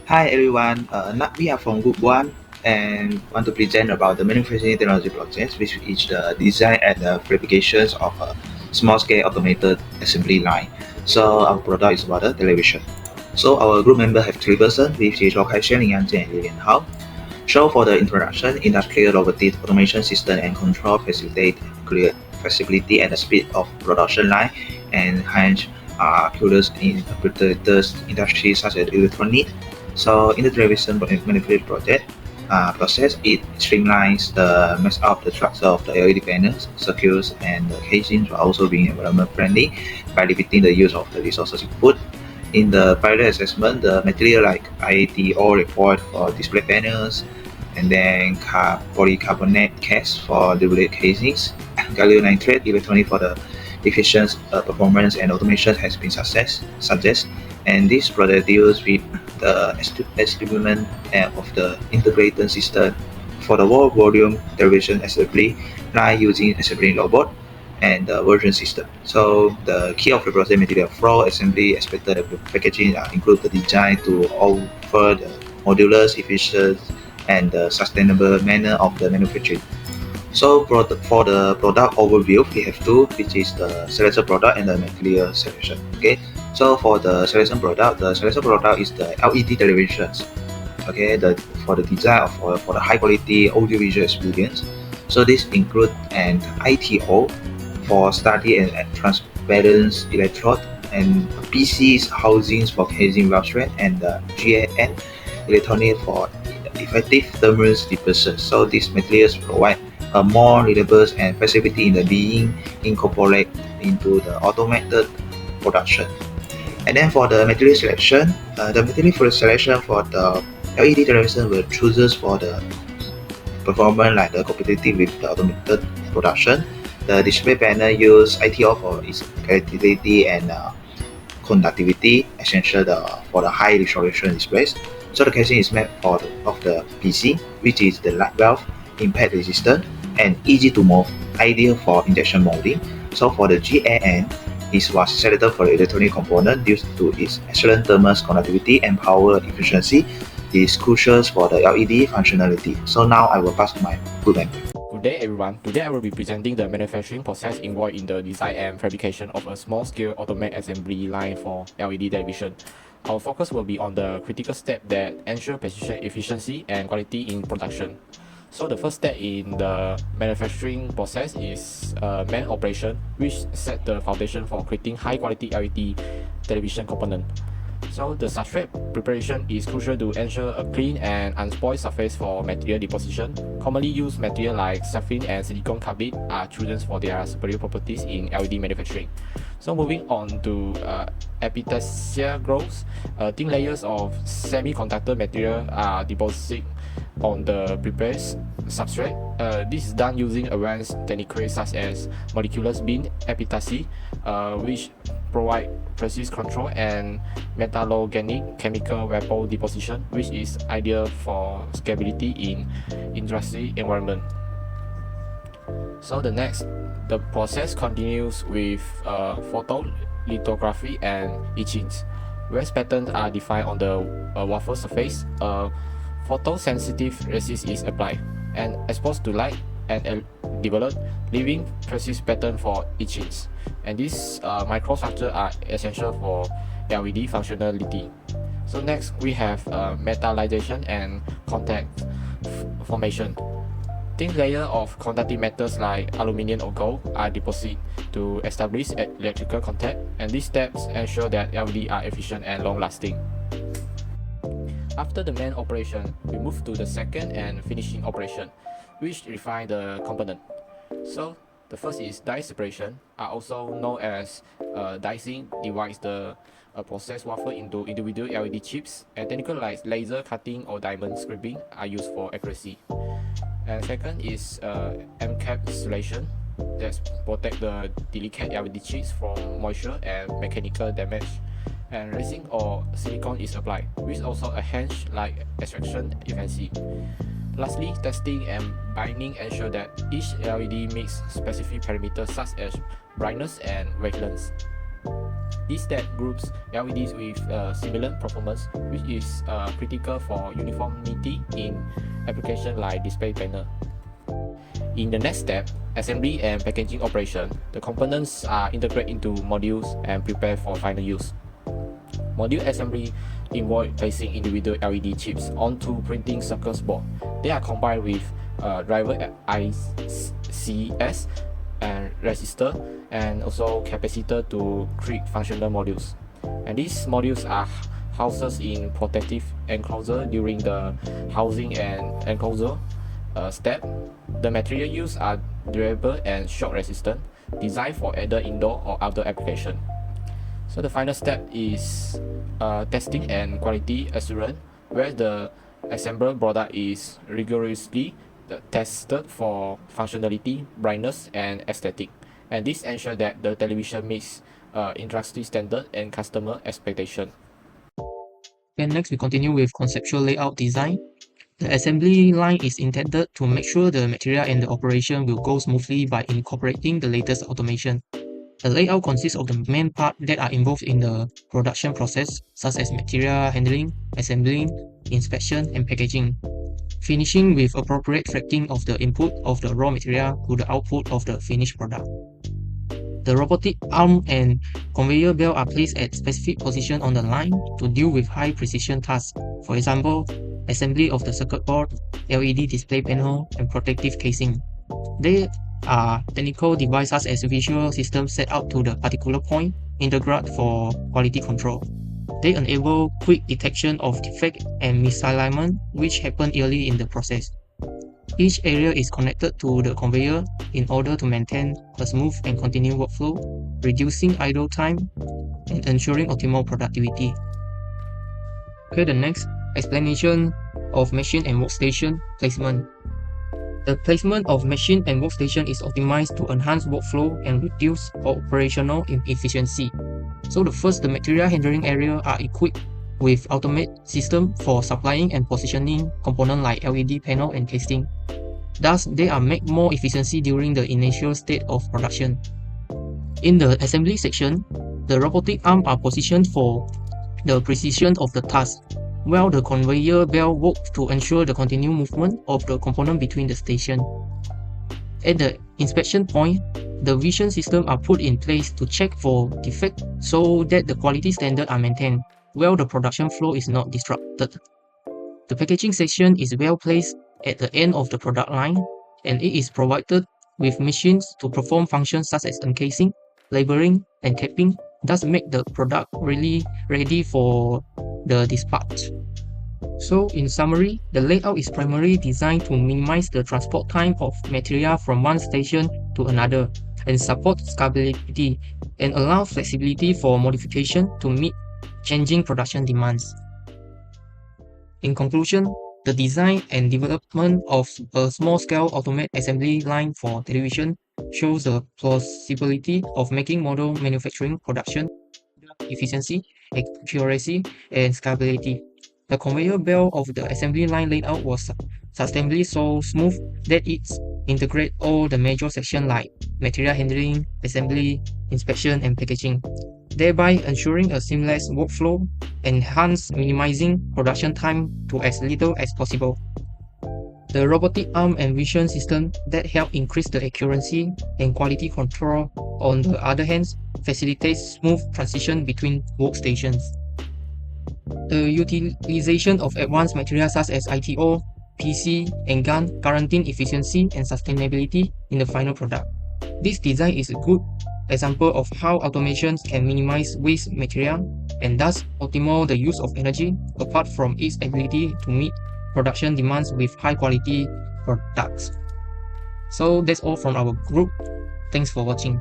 Hi everyone, we are from Group 1 and want to present about the manufacturing technology project, which is the design and the fabrications of a small-scale automated assembly line. So our product is about the television. So our group member have three persons, which is location in Yanjian and Lilian Hao. So for the introduction, industrial robotic automation system and control facilitate clear flexibility and the speed of production line and hence curious in computers industries such as electronic. So in the television manufacturing project process, it streamlines the mix of the structure of the LED panels, circuits, and the casings while also being environment friendly by limiting the use of the resources input. In the pilot assessment, the material like IATO report for display panels, and then polycarbonate case for duplicate casings, gallium nitride electronic for the efficient performance and automation has been success. And this product deals with the establishment of the integrated system for the whole volume television assembly line using assembly robot and the version system. So the key of the process material flow assembly expected packaging include the design to offer the modular, efficient, and the sustainable manner of the manufacturing. So for the product overview, we have two, which is the selection product and the material selection. Okay. So for the selection product is the LED televisions. Okay, for the design of for the high quality audiovisual experience. So this include an ITO for study and transparent electrode and PCs housings for casing substrate and the GAN electronic for effective thermal deposition. So these materials provide a more reliable and flexibility in the being incorporated into the automated production. And then for the material selection, the material for selection for the LED television will chooses for the performance like the competitive with the automated production. The display panel use ITO for its connectivity and conductivity, essential for the high resolution displays. So the casing is made of the PC, which is the light valve, impact resistant, and easy to move, ideal for injection molding. So for the GAN, it was selected for the electronic component due to its excellent thermal conductivity and power efficiency. It is crucial for the LED functionality. So now I will pass to my good member. Good day everyone. Today I will be presenting the manufacturing process involved in the design and fabrication of a small-scale automated assembly line for LED television. Our focus will be on the critical step that ensure precision, efficiency, and quality in production. So the first step in the manufacturing process is main operation, which set the foundation for creating high-quality LED television component. So the substrate preparation is crucial to ensure a clean and unspoiled surface for material deposition. Commonly used material like sapphire and silicon carbide are chosen for their superior properties in LED manufacturing. So moving on to epitaxial growth, thin layers of semiconductor material are deposited on the prepared substrate. This is done using advanced techniques such as molecular beam epitaxy, which provide precise control, and metallogenic chemical vapor deposition, which is ideal for scalability in industry environment. So the process continues with photolithography and etchings. Where patterns are defined on the wafer surface, photosensitive resist is applied and exposed to light and develop living precise pattern for etchings. And these microstructures are essential for LED functionality. So next we have metallization and contact formation. Thin layer of conductive metals like aluminum or gold are deposited to establish electrical contact, and these steps ensure that LED are efficient and long-lasting. After the main operation, we move to the second and finishing operation, which refine the component. So the first is die separation, are also known as dicing, divides the processed wafer into individual LED chips, and technical like laser cutting or diamond scraping are used for accuracy. And second is encapsulation, that protect the delicate LED chips from moisture and mechanical damage. And resin or silicone is applied, which also enhance light extraction efficiency. Lastly, testing and binding ensure that each LED meets specific parameters such as brightness and wavelength. This step groups LEDs with similar performance, which is critical for uniformity in applications like display panel. In the next step, assembly and packaging operation, the components are integrated into modules and prepared for final use. Module assembly involves placing individual LED chips onto printing circuit board. They are combined with driver ICS and resistor and also capacitor to create functional modules. And these modules are housed in protective enclosure during the housing and enclosure step. The material used are durable and shock resistant, designed for either indoor or outdoor application. So the final step is testing and quality assurance, where the assembled product is rigorously tested for functionality, brightness, and aesthetic. And this ensures that the television meets industry standard and customer expectation. And next we continue with conceptual layout design. The assembly line is intended to make sure the material and the operation will go smoothly by incorporating the latest automation. The layout consists of the main parts that are involved in the production process, such as material handling, assembling, inspection, and packaging, finishing with appropriate tracking of the input of the raw material to the output of the finished product. The robotic arm and conveyor belt are placed at specific positions on the line to deal with high precision tasks. For example, assembly of the circuit board, LED display panel, and protective casing. They are technical devices such as visual systems set out to the particular point, integrated for quality control. They enable quick detection of defect and misalignment, which happen early in the process. Each area is connected to the conveyor in order to maintain a smooth and continuous workflow, reducing idle time and ensuring optimal productivity. Okay, the next explanation of machine and workstation placement. The placement of machine and workstation is optimized to enhance workflow and reduce operational inefficiency. So the material handling area are equipped with automated system for supplying and positioning components like LED panel and casing. Thus, they are made more efficiency during the initial state of production. In the assembly section, the robotic arms are positioned for the precision of the task, while the conveyor belt works to ensure the continued movement of the component between the station. At the inspection point, the vision systems are put in place to check for defects so that the quality standards are maintained, while the production flow is not disrupted. The packaging section is well placed at the end of the product line, and it is provided with machines to perform functions such as encasing, labeling, and capping, thus make the product really ready for the dispatch. So in summary, the layout is primarily designed to minimize the transport time of material from one station to another and support scalability and allow flexibility for modification to meet changing production demands. In conclusion, the design and development of a small-scale automated assembly line for television shows the plausibility of making model manufacturing production efficiency, accuracy, and scalability. The conveyor belt of the assembly line layout was sustainably so smooth that it integrates all the major sections like material handling, assembly, inspection, and packaging, thereby ensuring a seamless workflow and hence minimizing production time to as little as possible. The robotic arm and vision system that help increase the accuracy and quality control, on the other hand, facilitates smooth transition between workstations. The utilization of advanced materials such as ITO, PC, and GaN guaranteeing efficiency and sustainability in the final product. This design is a good example of how automations can minimize waste material and thus optimize the use of energy, apart from its ability to meet production demands with high quality products. So that's all from our group. Thanks for watching.